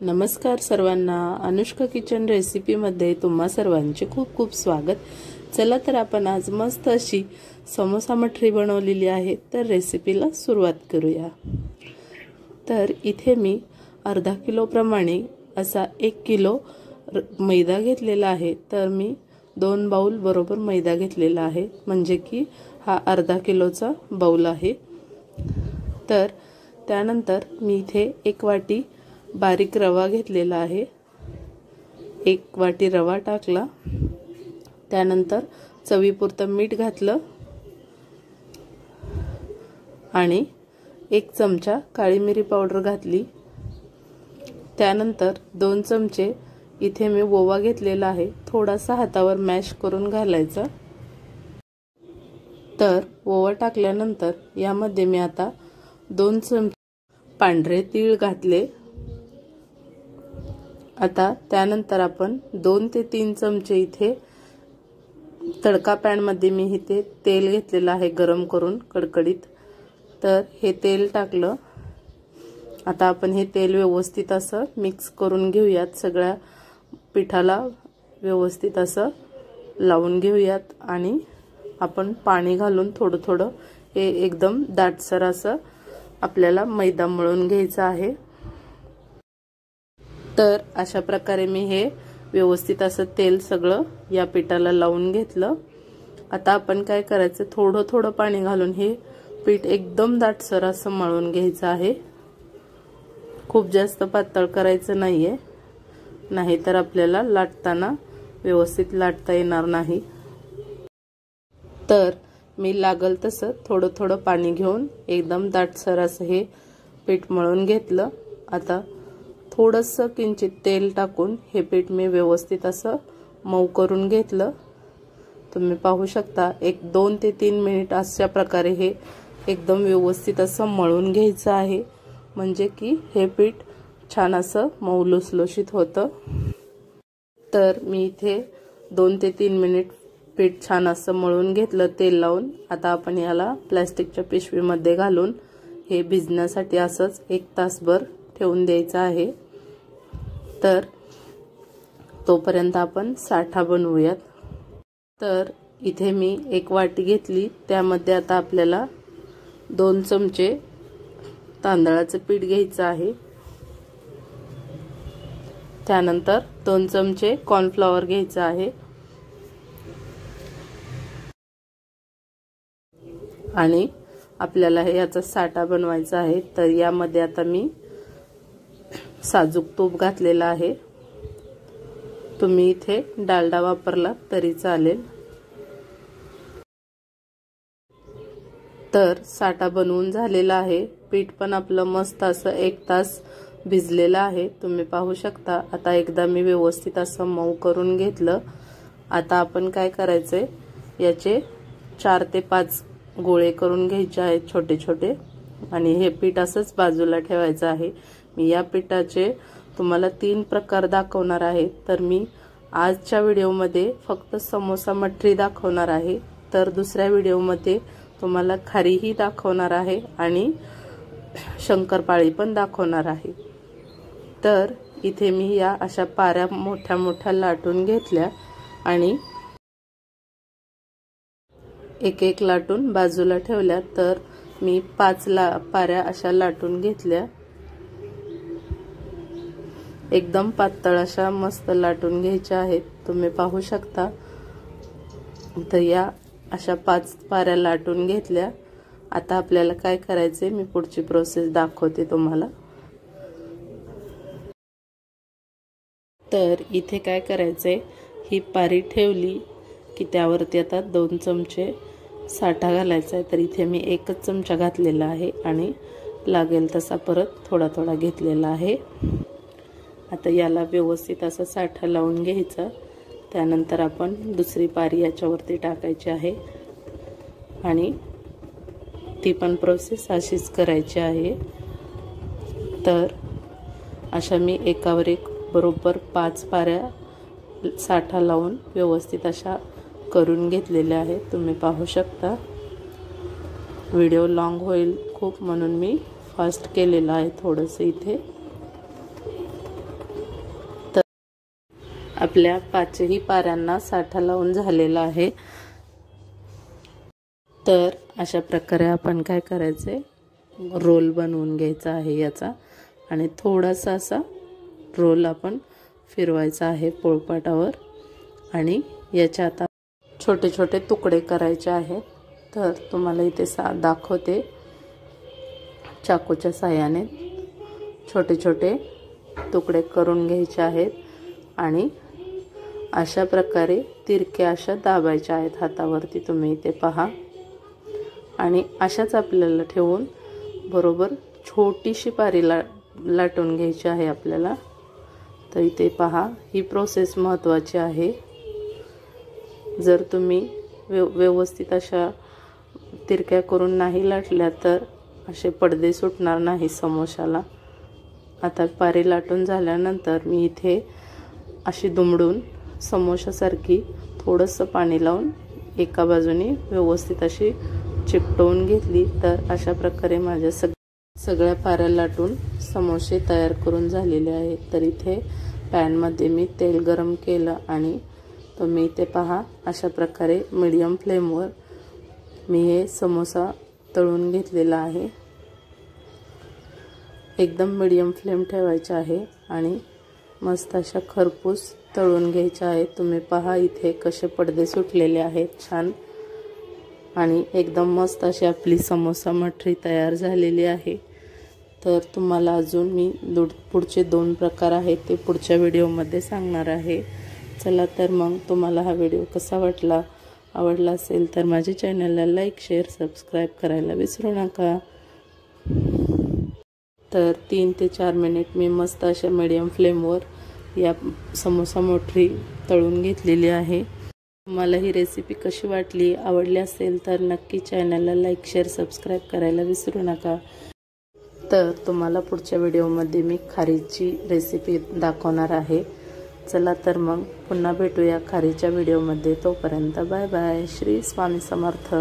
नमस्कार सर्वांना, अनुष्का किचन रेसिपीमध्ये तुम्हा सर्वांचे खूप खूप स्वागत। चला तर आपण आज मस्त अशी समोसा मठरी बनवलेली आहे, तर रेसिपीला सुरुवात करूया। तर इथे मी अर्धा किलो प्रमाणे असा 1 किलो मैदा घेतलेला आहे। तर मी 2 बाउल बरोबर मैदा घेतलेला आहे, म्हणजे की हा अर्धा किलोचा बाउल आहे। तर त्यानंतर मी इथे 1 वाटी बारीक रवा घेतलेला आहे। 1 वाटी रवा टाकला, त्यानंतर चवीपुरतं मीठ घातलं आणि 1 चमचा काळी मिरी पावडर घातली। त्यानंतर 2 चमचे इथे मी ओवा घेतलेला आहे, थोडासा हातावर मॅश करून घालायचा। तर ओवा टाकल्यानंतर यामध्ये मी आता 2 चमचे पांढरे तीळ घातले। आता त्यानंतर आपण 2 ते 3 चमचे इथे तडका पॅन मध्ये मी इथे तेल घेतलेलं आहे गरम करून कडकडीत। तर हे तेल टाकलं। आता आपण हे तेल व्यवस्थित असं मिक्स करून घेऊयात, सगळ्या पिठाला व्यवस्थित असं लावून घेऊयात आणि आपण पाणी घालून थोडं थोडं हे एकदम दाटसर असं आपल्याला मैदा मळून घ्यायचा आहे। तर अशा प्रकारे मी हे व्यवस्थित असं तेल सगळं या पिठाला लावून घेतलं। आता आपण काय करायचं, थोडं थोडं पाणी घालून हे पीठ एकदम दाटसर असं मळून घ्यायचं आहे। खूप जास्त पातळ करायचं नाहीये, नाहीतर आपल्याला लाटताना व्यवस्थित लाटता येणार नाही। तर मी लागल तसं थोडं थोडं पाणी घेऊन एकदम दाटसर असं हे पीठ मळून घेतलं। आता थोडंसं किंचित तेल टाकून हे पीठ मी व्यवस्थित असं मऊ करून घेतलं। तुम्ही पाहू शकता 2 ते 3 मिनिट अशा प्रकारे हे एकदम व्यवस्थित असं मळून घ्यायचं आहे, म्हणजे की हे पीठ छान असं मऊ लुसलुशीत होतं। तर मी इथे 2 ते 3 मिनिट पीठ छान असं मळून घेतलं तेल लावून। आता आपण याला प्लास्टिकच्या पिशवीमध्ये घालून हे भिजण्यासाठी असंच 1 तासभर ठेवून द्यायचं आहे। तर तोपर्यंत आपण साठा बनवूयात। तर इथे मी 1 वाटी घेतली, त्यामध्ये आता आपल्याला 2 चमचे तांदळाचं पीठ घ्यायचं आहे। त्यानंतर 2 चमचे कॉर्नफ्लॉवर घ्यायचं आहे आणि आपल्याला हे याचा साठा बनवायचा आहे। तर यामध्ये आता मी साजूक तूप घातलेला आहे, तुम्ही इथे डालडा वापरला तरी चालेल। तर साठा बनवून झालेला आहे, पीठ पण आपलं मस्त असं 1 तास भिजलेलं आहे, तुम्ही पाहू शकता। आता एकदा मी व्यवस्थित असं मऊ करून घेतलं। आता आपण काय करायचंय, याचे 4 ते 5 गोळे करून घ्यायचे आहेत छोटे छोटे, आणि हे पीठ असंच बाजूला ठेवायचं आहे। मी या पिठाचे तुम्हाला 3 प्रकार दाखवणार आहे। तर मी आजच्या व्हिडिओमध्ये फक्त समोसा मठरी दाखवणार आहे, तर दुसऱ्या व्हिडिओमध्ये तुम्हाला खारीही दाखवणार आहे आणि शंकरपाळी पण दाखवणार आहे। तर इथे मी या अशा पाऱ्या मोठ्या मोठ्या लाटून घेतल्या आणि एक एक लाटून बाजूला ठेवल्या। तर मी 5 पाऱ्या अशा लाटून घेतल्या, एकदम पातळ अशा मस्त लाटून घ्यायच्या आहेत, तुम्ही पाहू शकता। तर या अशा 5 पाऱ्या लाटून घेतल्या। आता आपल्याला काय करायचे, मी पुढची प्रोसेस दाखवते तुम्हाला। तर इथे काय करायचंय, ही पारी ठेवली की त्यावरती आता 2 चमचे साठा घालायचा आहे। तर इथे मी 1च चमचा घातलेला आहे आणि लागेल तसा परत थोडा थोडा घेतलेला आहे। आता याला व्यवस्थित असं साठा लावून घ्यायचा। त्यानंतर आपण दुसरी पारी याच्यावरती टाकायची आहे आणि ती पण प्रोसेस अशीच करायची आहे। तर अशा मी एकावर एक बरोबर 5 पाऱ्या साठा लावून व्यवस्थित अशा करून घेतलेल्या आहेत, तुम्ही पाहू शकता। व्हिडिओ लॉंग होईल खूप, म्हणून मी फास्ट केलेला आहे थोडंसं इथे। आपल्या 5ही पाऱ्यांना साठा लावून झालेला आहे। तर अशा प्रकारे आपण काय करायचे, रोल बनवून घ्यायचा आहे याचा आणि थोडासा असा रोल आपण फिरवायचा आहे पोळपाटावर आणि याचे आता छोटे छोटे तुकडे करायचे आहेत। तर तुम्हाला इथे दाखवते, चाकूच्या साहाय्याने छोटे छोटे तुकडे करून घ्यायचे आहेत आणि अशा प्रकारे तिरक्या अशा दाबायच्या आहेत हातावरती, तुम्ही इथे पहा। आणि अशाच आपल्याला ठेवून बरोबर छोटीशी पारी लाटून घ्यायची आहे आपल्याला। तर इथे पहा, ही प्रोसेस महत्त्वाची आहे। जर तुम्ही व्यवस्थित अशा तिरक्या करून नाही लाटल्या तर असे पडदे सुटणार नाही समोशाला। आता पारी लाटून झाल्यानंतर मी इथे अशी दुमडून समोशासारखी थोडंसं पाणी लावून एका बाजूने व्यवस्थित अशी चिकटवून घेतली। तर अशा प्रकारे माझ्या सगळ्या पाऱ्या लाटून समोसे तयार करून झालेले आहेत। तर इथे पॅनमध्ये मी तेल गरम केलं आणि तुम्ही इथे पहा, अशा प्रकारे मीडियम फ्लेमवर मी हे समोसा तळून घेतलेला आहे। एकदम मीडियम फ्लेम ठेवायचा आहे आणि मस्त अशा खरपूस तळून घ्यायच्या आहेत। तुम्ही पहा इथे कसे पडदे सुटलेले आहेत छान, आणि एकदम मस्त अशी आपली समोसा मठरी तयार झालेली आहे। तर तुम्हाला अजून मी पुढचे 2 प्रकार आहेत ते पुढच्या व्हिडिओमध्ये सांगणार आहे। चला तर मग तुम्हाला हा व्हिडिओ कसा वाटला, आवडला असेल तर माझ्या चॅनलला लाईक, शेअर, सबस्क्राईब करायला विसरू नका। तर 3 ते 4 मिनिट मी मस्त अशा मीडियम फ्लेमवर या समोसा मोठरी तळून घेतलेली आहे। तुम्हाला ही रेसिपी कशी वाटली, आवडली असेल तर नक्की चॅनलला लाईक, शेअर, सबस्क्राईब करायला विसरू नका। तर तुम्हाला पुढच्या व्हिडिओमध्ये मी खारीची रेसिपी दाखवणार आहे। चला तर मग पुन्हा भेटूया खारीच्या व्हिडिओमध्ये। तोपर्यंत बाय बाय। श्री स्वामी समर्थ।